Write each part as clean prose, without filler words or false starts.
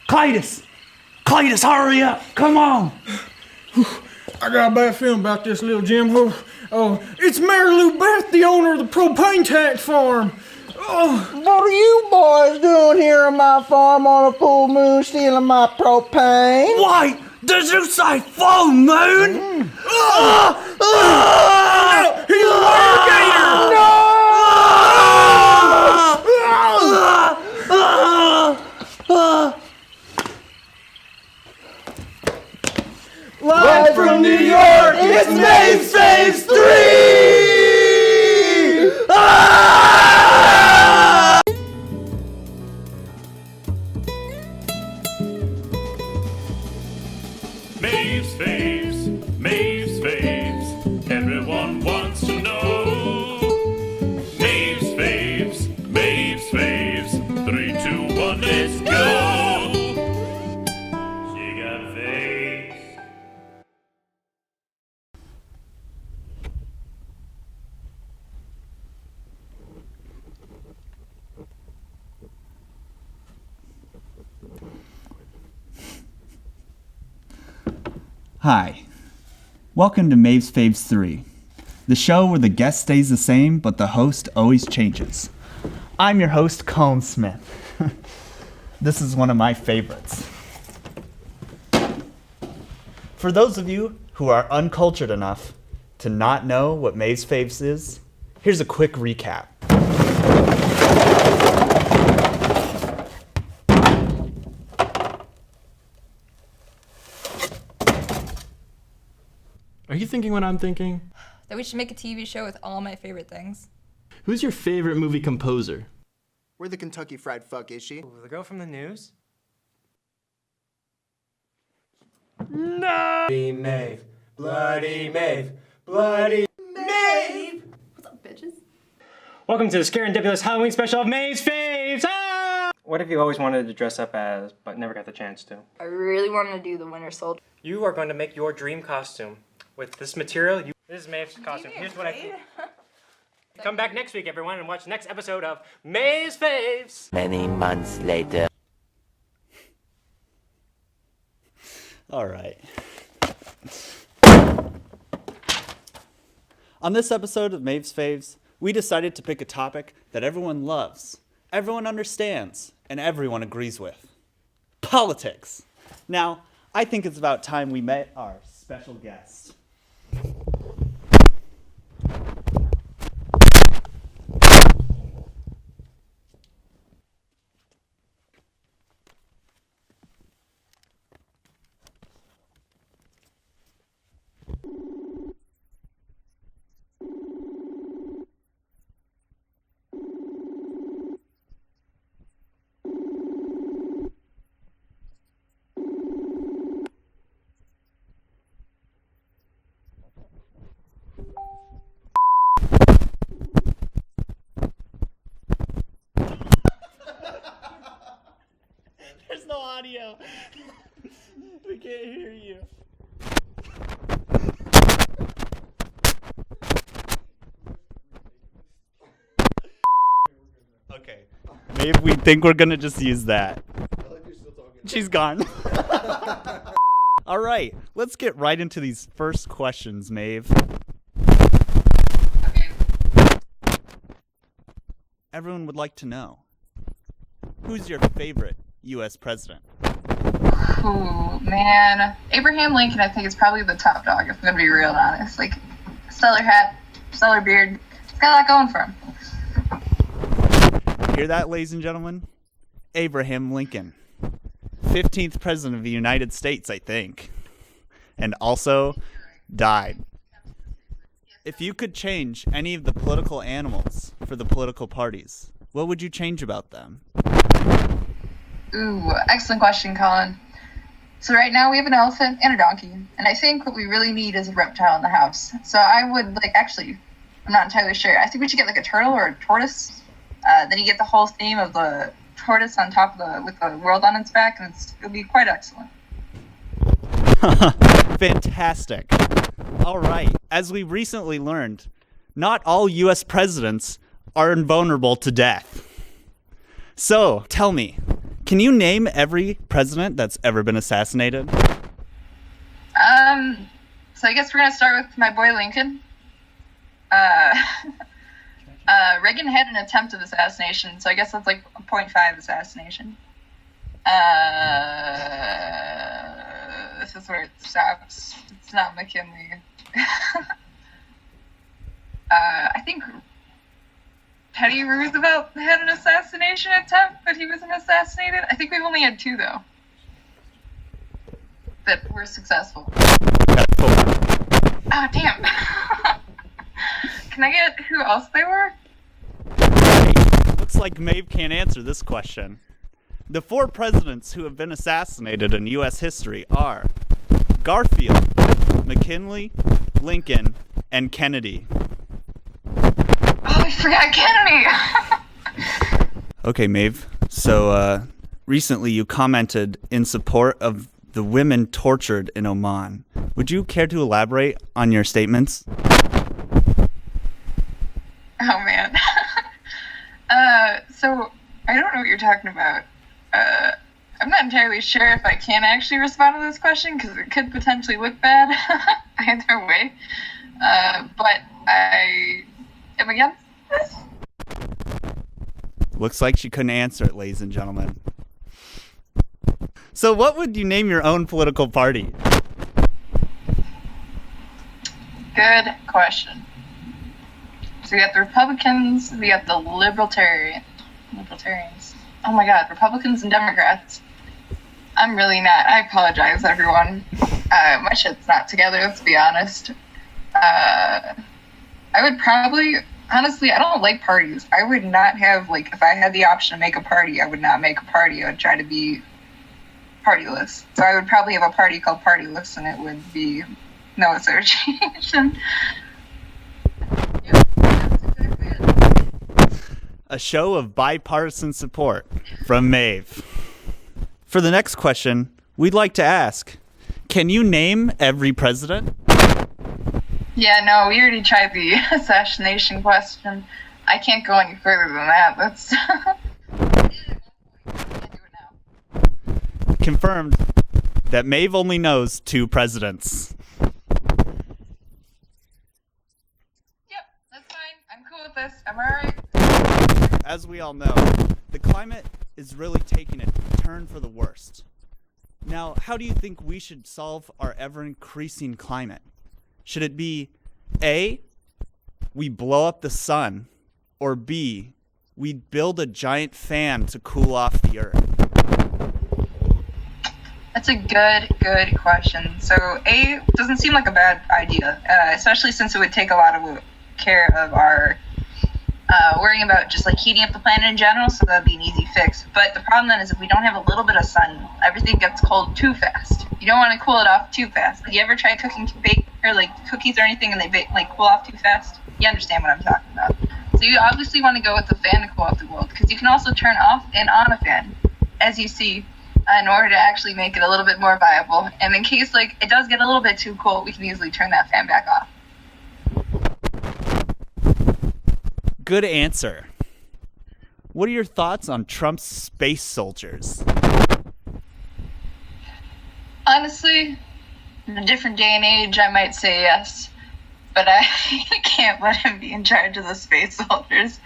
Cletus! Cletus, hurry up! Come on! I got a bad feeling about this, little Jim. Oh, it's Mary Lou Beth, the owner of the propane tank farm. What are you boys doing here on my farm on a full moon stealing my propane? Wait! Did you say full moon? No, he's a wire gator! Live from New York, it's Maeve's Faeves 3! Maeve's Faeves, Maeve's Faeves, everyone wants to know. Maeve's Faeves, Maeve's Faeves, 3, 2, 1, let's go! She got faves. Hi, welcome to Maeve's Faeves 3, the show where the guest stays the same but the host always changes. I'm your host, Colin Smyth. This is one of my favorites. For those of you who are uncultured enough to not know what Maeve's Faeves is, here's a quick recap. Are you thinking what I'm thinking? That we should make a TV show with all my favorite things. Who's your favorite movie composer? Where the Kentucky Fried Fuck is she? The girl from the news? No! Bloody Maeve, bloody Maeve, bloody Maeve! What's up, bitches? Welcome to the Scary and Ridiculous Halloween special of Maeve's Faeves! Ah! What have you always wanted to dress up as, but never got the chance to? I really wanted to do the Winter Soldier. You are going to make your dream costume. With this material, this is Maeve's costume. Here's what I think. Come back next week, everyone, and watch the next episode of Maeve's Faeves! Many months later. All right. On this episode of Maeve's Faves, we decided to pick a topic that everyone loves, everyone understands, and everyone agrees with. Politics. Now, I think it's about time we met our special guest. There's no audio. We can't hear you. Okay. Maybe we think we're gonna just use that. She's gone. All right, let's get right into these first questions, Maeve. Okay. Everyone would like to know, who's your favorite U.S. president? Ooh, man. Abraham Lincoln, I think, is probably the top dog, if I'm going to be real honest. Like, stellar hat, stellar beard. It's got a lot going for him. Hear that, ladies and gentlemen? Abraham Lincoln. 15th president of the United States, I think. And also died. If you could change any of the political animals for the political parties, what would you change about them? Ooh, excellent question, Colin. So right now we have an elephant and a donkey, and I think what we really need is a reptile in the house. So I would, I'm not entirely sure. I think we should get a turtle or a tortoise. Then you get the whole theme of the tortoise on top of with the world on its back, and it'll be quite excellent. Fantastic. All right. As we recently learned, not all U.S. presidents are invulnerable to death. So, tell me, Can you name every president that's ever been assassinated? So I guess we're gonna start with my boy Lincoln. Reagan had an attempted assassination, so I guess that's like a 0.5 assassination. This is where it stops. It's not McKinley. I think Teddy Roosevelt had an assassination attempt, but he wasn't assassinated. I think we've only had 2, though, that were successful. Oh, damn. Can I get who else they were? Looks like Maeve can't answer this question. The 4 presidents who have been assassinated in U.S. history are Garfield, McKinley, Lincoln, and Kennedy. Oh, I forgot Kennedy! Okay, Maeve. So, recently you commented in support of the women tortured in Oman. Would you care to elaborate on your statements? Oh, man. So, I don't know what you're talking about. I'm not entirely sure if I can actually respond to this question, because it could potentially look bad either way. But I am against this. Looks like she couldn't answer it, ladies and gentlemen. So what would you name your own political party? Good question. So we got the Republicans, we got the Libertarians. Oh my god, Republicans and Democrats. I'm really not. I apologize, everyone. My shit's not together, let's be honest. I would probably, honestly, I don't like parties. I would not have, like, if I had the option to make a party, I would not make a party. I would try to be partyless. So I would probably have a party called Partyless, and it would be no association. A show of bipartisan support from Maeve. For the next question, we'd like to ask, can you name every president? Yeah, no, we already tried the assassination question. I can't go any further than that. That's... Confirmed that Maeve only knows 2 presidents. Yep, that's fine. I'm cool with this. I'm alright. As we all know, the climate is really taking a turn for the worst. Now, how do you think we should solve our ever-increasing climate? Should it be A, we blow up the sun, or B, we build a giant fan to cool off the earth? That's a good question. So A doesn't seem like a bad idea, especially since it would take a lot of care of our worrying about just like heating up the planet in general, so that'd be an easy fix. But the problem then is if we don't have a little bit of sun, everything gets cold too fast. You don't want to cool it off too fast. You ever try cooking or like cookies or anything and they like cool off too fast? You understand what I'm talking about. So you obviously want to go with the fan to cool off the world, because you can also turn off and on a fan, as you see, in order to actually make it a little bit more viable. And in case like it does get a little bit too cold, we can easily turn that fan back off. Good answer. What are your thoughts on Trump's space soldiers? Honestly, in a different day and age, I might say yes. But I can't let him be in charge of the space soldiers.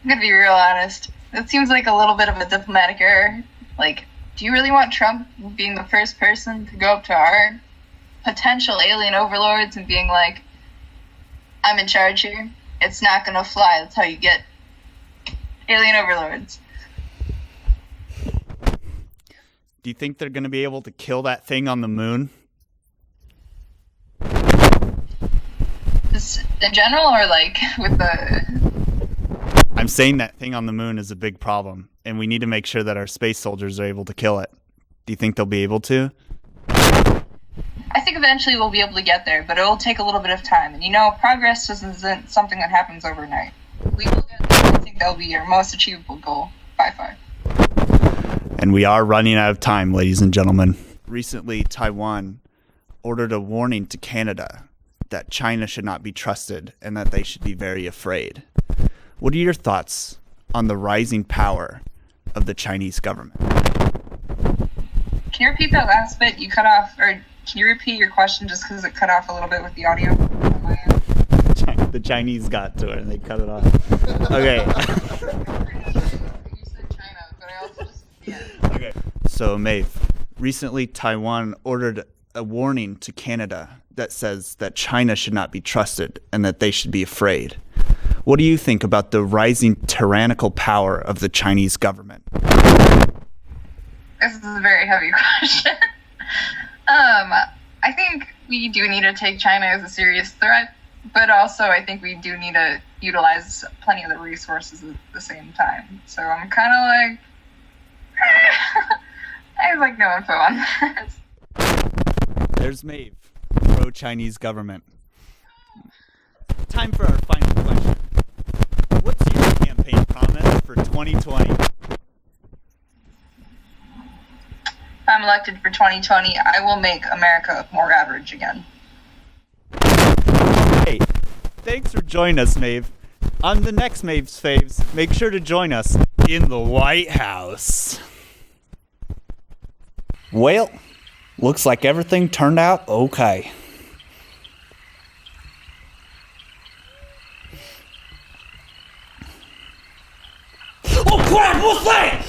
I'm gonna be real honest. It seems like a little bit of a diplomatic error. Like, do you really want Trump being the first person to go up to our potential alien overlords and being like, I'm in charge here? It's not gonna fly. That's how you get alien overlords. Do you think they're going to be able to kill that thing on the moon? Just in general, or like with the... I'm saying that thing on the moon is a big problem, and we need to make sure that our space soldiers are able to kill it. Do you think they'll be able to? I think eventually we'll be able to get there, but it'll take a little bit of time. And you know, progress isn't something that happens overnight. We will get there. I think that'll be our most achievable goal, by far. And we are running out of time, ladies and gentlemen. Recently, Taiwan ordered a warning to Canada that China should not be trusted and that they should be very afraid. What are your thoughts on the rising power of the Chinese government. Can you repeat that last bit? You cut off, or can you repeat your question just because it cut off a little bit with the audio on my end? The Chinese got to it and they cut it off. Okay. You said China, but I also just, yeah. Okay. So, Maeve, recently Taiwan ordered a warning to Canada that says that China should not be trusted and that they should be afraid. What do you think about the rising tyrannical power of the Chinese government? This is a very heavy question. I think we do need to take China as a serious threat, but also I think we do need to utilize plenty of the resources at the same time. So I'm kind of like, I have like no info on this. There's Maeve, pro-Chinese government. Time for our final question. What's your campaign promise for 2020? If I'm elected for 2020, I will make America more average again. Hey, thanks for joining us, Maeve. On the next Maeve's Faves, make sure to join us in the White House. Well, looks like everything turned out okay. Oh crap, what's that?